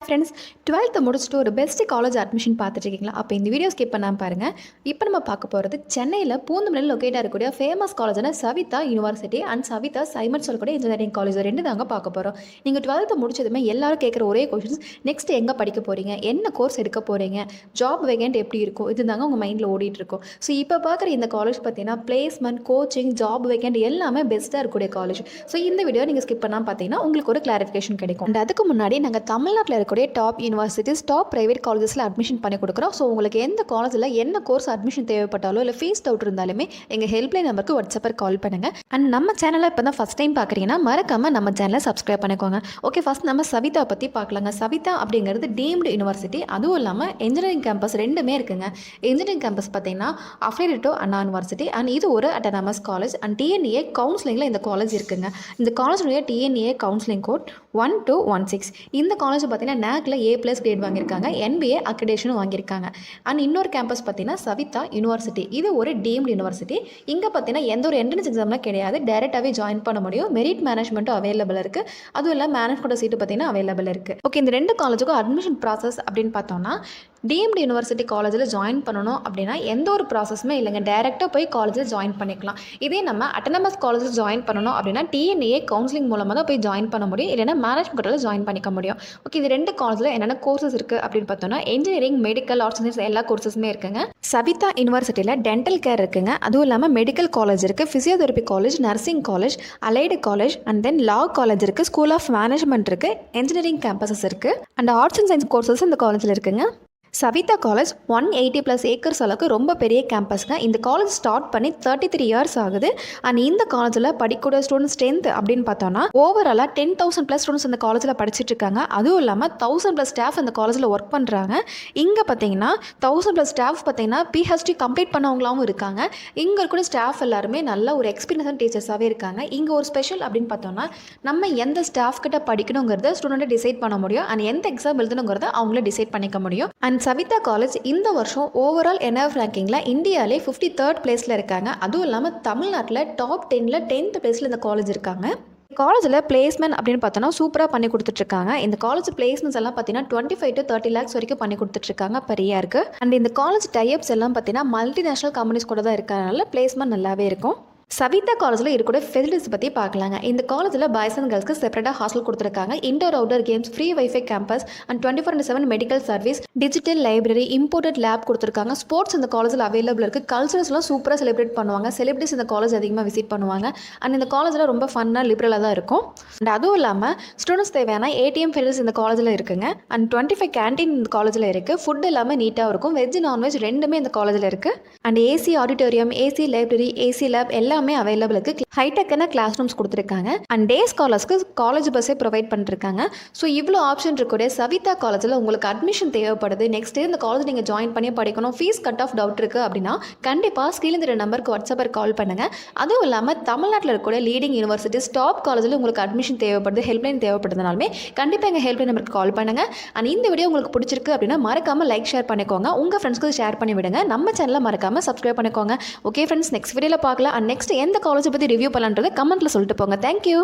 Friends 12th முடிச்சுட்டு ஒரு best college admission பார்த்துட்ருக்கீங்களா? அப்போ இந்த வீடியோ ஸ்கிப் பண்ணாமல் பாருங்கள். இப்போ நம்ம பார்க்க போகிறது சென்னையில் பூந்தமல்லியில் லொக்கேட்டாக இருக்கக்கூடிய ஃபேமஸ் காலேஜான சவிதா யூனிவர்சிட்டி அண்ட் சவிதா சைமன் சொல்லக்கூடிய இன்ஜினியரிங் காலேஜ் ரெண்டு தாங்க பார்க்க போகிறோம். நீங்கள் 12th முடிச்சதுமே எல்லாரும் கேட்குற ஒரே கொஷின்ஸ், நெக்ஸ்ட் எங்கே படிக்க போகிறீங்க, என்ன கோர்ஸ் எடுக்க போகிறீங்க, ஜாப் வேகண்ட் எப்படி இருக்கும், இது தாங்க உங்கள் மைண்டில் ஓடிட்டுருக்கும். ஸோ இப்போ பார்க்குற இந்த காலேஜ் பார்த்தீங்கன்னா பிளேஸ்மெண்ட், கோச்சிங், ஜாப் வேகண்ட் எல்லாமே பெஸ்ட்டாக இருக்கக்கூடிய காலேஜ். ஸோ இந்த வீடியோ நீங்கள் ஸ்கிப் பண்ணாமல் பார்த்தீங்கன்னா உங்களுக்கு ஒரு கிளாரிஃபிகேஷன் கிடைக்கும். அண்ட் அதுக்கு முன்னாடி நாங்கள் தமிழ்நாட்டில் இருக்கக்கூடிய டாப் யூனிவர்சிட்டிஸ், டாப் பிரைவேட் காலேஜஸில் அட்மிஷன் பண்ணி கொடுக்குறோம். ஸோ உங்களுக்கு எந்த காலேஜில் என்ன கோர்ஸ் அட்மிஷன் தேவைப்பட்டாலோ இல்லை ஃபீஸ் டவுட் இருந்தாலுமே எங்கள் ஹெல்ப்லைன் நம்பருக்கு வாட்ஸ்அப்பில் கால் பண்ணுங்கள். அண்ட் நம்ம சேனலை இப்போ தான் ஃபஸ்ட் டைம் பார்க்குறீங்கன்னா மறக்காமல் நம்ம சேனலை சப்ஸ்கிரைப் பண்ணிக்கோங்க. ஓகே, ஃபஸ்ட் நம்ம சவிதா பற்றி பார்க்கலாங்க. சவிதா அப்படிங்கிறது டீம்டு யூனிவர்சிட்டி, அதுவும் இல்லாமல் இன்ஜினியரிங் கேம்பஸ் ரெண்டுமே இருக்குங்க. இன்ஜினியரிங் கேம்பஸ் பார்த்தீங்கன்னா affiliated to Anna university and இது ஒரு அட்டானமஸ் காலேஜ் அண்ட் டிஎன்ஏ கவுன்சிலிங்கில் இந்த காலேஜ் இருக்குங்க. இந்த காலேஜுடைய டிஎன்ஏ கவுன்சிலிங் கோட் 1216. இந்த காலேஜ் பார்த்தீங்கன்னா நேக்கில் A+ கிரேட் வாங்கியிருக்காங்க, NBA அக்ரிடேஷனும் வாங்கியிருக்காங்க. அண்ட் இன்னொரு கேம்பஸ் பார்த்தீங்கன்னா சவிதா யூனிவர்சிட்டி, இது ஒரு டீம்டு யூனிவர்சிட்டி. இங்கே பார்த்தீங்கன்னா எந்த ஒரு என்ட்ரன்ஸ் எக்ஸாம்லாம் கிடையாது, டேரெக்டாகவே ஜாயின் பண்ண முடியும். மெரிட் மேனேஜ்மெண்ட்டும் அவைலபிள் இருக்குது, அதுவும் இல்லை மேனேஜ்மெண்ட் சீட்டு பார்த்தீங்கன்னா அவைலபிள் இருக்குது. ஓகே, இந்த ரெண்டு காலேஜுக்கும் அட்மிஷன் ப்ராசஸ் அப்படின்னு பார்த்தோம்னா டீம்டு யூனிவர்சிட்டி காலேஜில் ஜாயின் பண்ணணும் அப்படின்னா எந்த ஒரு ப்ராசஸுமே இல்லைங்க, டேரெக்டாக போய் காலேஜில் ஜாயின் பண்ணிக்கலாம். இதே நம்ம அட்டானமஸ் காலேஜில் ஜாயின் பண்ணணும் அப்படின்னா டிஎன்ஏ கவுன்சிலிங் மூலமாக தான் போய் ஜாயின் பண்ண முடியும், இல்லைனா மேனேஜ்மெண்ட்டில் ஜாயின் பண்ணிக்க முடியும். ஓகே, இது ரெண்டு காலேஜில் என்னென்ன கோர்சஸ் இருக்குது அப்படின்னு பார்த்தோம்னா இன்ஜினியரிங், மெடிக்கல், ஆர்ட்ஸ் சயின்ஸ் எல்லா கோர்சஸுமே இருக்குங்க. சவிதா யூனிவர்சிட்டியில் டென்டல் கேர் இருக்குங்க, அதுவும் இல்லாமல் மெடிக்கல் காலேஜ் இருக்குது, physiotherapy college, nursing college, allied college and then law college இருக்குது, ஸ்கூல் ஆஃப் மேனேஜ்மெண்ட் இருக்குது, இன்ஜினியரிங் கேம்பஸஸ் இருக்குது and arts and science courses இந்த காலேஜில் இருக்குங்க. சவிதா காலேஜ் 180+ ஏக்கர்ஸ் அளவுக்கு ரொம்ப பெரிய கேம்பஸ்ங்க. இந்த காலேஜ் ஸ்டார்ட் பண்ணி 33 இயர்ஸ் ஆகுது. அண்ட் இந்த காலேஜில் படிக்கக்கூடிய ஸ்டூடெண்ட் ஸ்ட்ரென்த் அப்படின்னு பார்த்தோன்னா ஓவராலாக 10,000+ ஸ்டூடெண்ட்ஸ் இந்த காலேஜில் படிச்சுட்டு இருக்காங்க. அதுவும் இல்லாமல் 1,000+ ஸ்டாஃப் இந்த காலேஜில் ஒர்க் பண்ணுறாங்க. இங்கே பார்த்தீங்கன்னா 1,000+ ஸ்டாஃப் பார்த்தீங்கன்னா PhD கம்ப்ளீட் பண்ணவங்களாகவும் இருக்காங்க. இங்கே இருக்கிற ஸ்டாஃப் எல்லாருமே நல்ல ஒரு எக்ஸ்பீரியன்ஸான டீச்சர்ஸாகவே இருக்காங்க. இங்கே ஒரு ஸ்பெஷல் அப்படின்னு பார்த்தோன்னா நம்ம எந்த ஸ்டாஃப் கிட்ட படிக்கணுங்கிறத ஸ்டூடெண்ட்டை டிசைட் பண்ண முடியும் அண்ட் எந்த எக்ஸாம் எழுதணுங்கிறத அவங்களே டிசைட் பண்ணிக்க முடியும். அண்ட் சவிதா காலேஜ் இந்த வருஷம் ஓவரால் NF ரேங்கிங்கில் இந்தியாவிலே 53rd பிளேஸில் இருக்காங்க. அதுவும் இல்லாமல் தமிழ்நாட்டில் டாப் 10ல் 10th பிளேஸில் இந்த காலேஜ் இருக்காங்க. காலேஜில் பிளேஸ்மெண்ட் அப்படின்னு பார்த்தோன்னா சூப்பராக பண்ணி கொடுத்துட்ருக்காங்க. இந்த காலேஜ் பிளேஸ்மெண்ட்ஸ் எல்லாம் பார்த்தீங்கன்னா 25 to 30 lakhs வரைக்கும் பண்ணி கொடுத்துட்ருக்காங்க per year. அண்ட் இந்த காலேஜ் டைப்ஸ் எல்லாம் பார்த்தீங்கன்னா மல்டிநேஷனல் கம்பெனிஸ் கூட தான் இருக்கிறதுனால பிளேஸ்மெண்ட் நல்லாவே இருக்கும். சவிதா காலேஜில் இருக்கக்கூடிய ஃபெசிலிட்டிஸ் பற்றி பார்க்கலாங்க. இந்த காலேஜில் பாய்ஸ் அண்ட் கேர்ள்ஸ்க்கு செப்பரேட்டாக ஹாஸ்டல் கொடுத்துருக்காங்க. Indoor outdoor games, free wifi campus and 24/7 medical service, digital library, imported lab கொடுத்துருக்காங்க. ஸ்போர்ட்ஸ் இந்த காலேஜில் அவைலபிள் இருக்குது. கல்ச்சரல்ஸ்லாம் சூப்பராக செலிப்ரேட் பண்ணுவாங்க. செலிபிரிட்டிஸ் இந்த காலேஜ் அதிகமாக விசிட் பண்ணுவாங்க. அண்ட் இந்த காலேஜில் ரொம்ப ஃபன்னாக லிபரலாக தான் இருக்கும். அண்ட் அதுவும் இல்லாமல் ஸ்டூடெண்ட்ஸ் தேவையான ATM ஃபெசிலிட்டிஸ் இந்த காலேஜில் இருக்குங்க. அண்ட் 25 கேன்டீன் இந்த காலேஜில் இருக்குது. ஃபுட் எல்லாமே நீட்டாக இருக்கும். வெஜ் நான்வெஜ் ரெண்டுமே இந்த காலேஜில் இருக்குது. And AC auditorium, AC library, AC lab எல்லாமே அவைலபிள் இருக்குது. ஹைடெக்கான கிளாஸ் ரூம்ஸ் கொடுத்துருக்காங்க. அண்ட் டே ஸ்காலர்ஸ்க்கு காலேஜ் பஸ்ஸே ப்ரொவைட் பண்ணிருக்காங்க. ஸோ இவ்வளோ ஆப்ஷன் இருக்கக்கூடிய சவிதா காலேஜில் உங்களுக்கு அட்மிஷன் தேவைப்படுது, நெக்ஸ்ட் இந்த காலேஜ் நீங்கள் ஜாயின் பண்ணி படிக்கணும், ஃபீஸ் கட் ஆஃப் டவுட் இருக்குது அப்படின்னா கண்டிப்பாக ஸ்க்ரீனில் இருக்கிற நம்பருக்கு வாட்ஸ்அப்பில் கால் பண்ணுங்கள். அதுவும் இல்லாமல் தமிழ்நாட்டில் இருக்கக்கூடிய லீடிங் யூனிவர்சிட்டிஸ், டாப் காலேஜில் உங்களுக்கு அட்மிஷன் தேவைப்படுது, ஹெல்ப்லைன் தேவைப்படுதுனாலுமே கண்டிப்பாக எங்கள் ஹெல்ப்லைன் நம்பருக்கு கால் பண்ணுங்கள். அண்ட் இந்த வீடியோ உங்களுக்கு பிடிச்சிருக்கு அப்படின்னா மறக்காமல் லைக், ஷேர் பண்ணிக்கோங்க. உங்கள் ஃப்ரெண்ட்ஸ்க்கு ஷேர் பண்ணி விடுங்க. நம்ம சேனலை மறக்காமல் சப்ஸ்கிரைப் பண்ணிக்கோங்க. ஓகே ஃப்ரெண்ட்ஸ், நெக்ஸ்ட் வீடியோவில் பார்க்கலாம். அண்ட் நெக்ஸ்ட் எந்த காலேஜை பற்றி ரிவ்யூ பண்ணலான்றதை கமெண்ட்டில் சொல்லிட்டு போங்க. தேங்க்யூ.